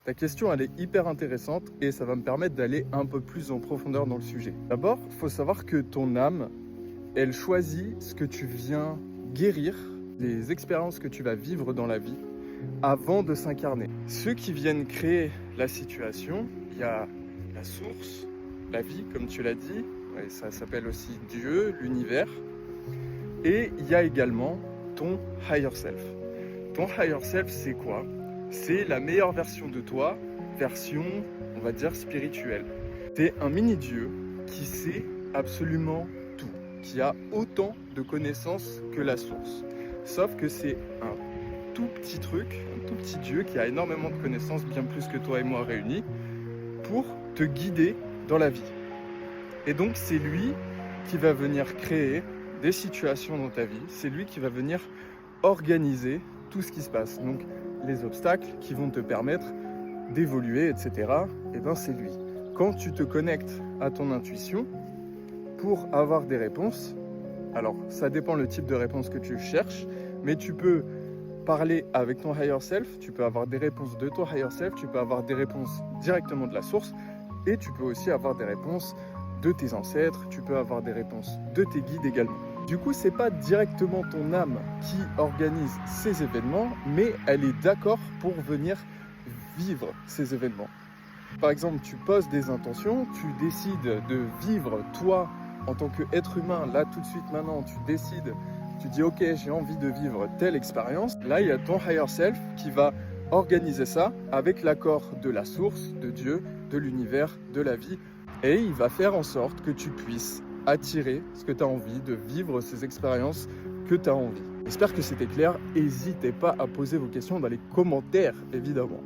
Ta question, elle est hyper intéressante et ça va me permettre d'aller un peu plus en profondeur dans le sujet. D'abord, il faut savoir que ton âme, elle choisit ce que tu viens guérir, les expériences que tu vas vivre dans la vie avant de s'incarner. Ceux qui viennent créer la situation, il y a la source, la vie, comme tu l'as dit, ouais, ça s'appelle aussi Dieu, l'univers, et il y a également ton higher self. Ton higher self, c'est quoi? C'est la meilleure version de toi, version, on va dire, spirituelle. C'est un mini-dieu qui sait absolument tout, qui a autant de connaissances que la source. Sauf que c'est un tout petit truc, un tout petit dieu qui a énormément de connaissances, bien plus que toi et moi réunis, pour te guider dans la vie. Et donc c'est lui qui va venir créer des situations dans ta vie, c'est lui qui va venir organiser tout ce qui se passe. Donc les obstacles qui vont te permettre d'évoluer, etc., et ben c'est lui. Quand tu te connectes à ton intuition pour avoir des réponses, alors ça dépend le type de réponse que tu cherches, mais tu peux parler avec ton higher self, tu peux avoir des réponses de ton higher self, tu peux avoir des réponses directement de la source, et tu peux aussi avoir des réponses de tes ancêtres, tu peux avoir des réponses de tes guides également. Du coup, c'est pas directement ton âme qui organise ces événements, mais elle est d'accord pour venir vivre ces événements. Par exemple, tu poses des intentions, tu décides de vivre toi en tant qu'être humain, là tout de suite maintenant, tu décides, tu dis ok, j'ai envie de vivre telle expérience. Là, il y a ton higher self qui va organiser ça avec l'accord de la source, de Dieu, de l'univers, de la vie, et il va faire en sorte que tu puisses attirer ce que tu as envie, de vivre ces expériences que tu as envie. J'espère que c'était clair. N'hésitez pas à poser vos questions dans les commentaires, évidemment.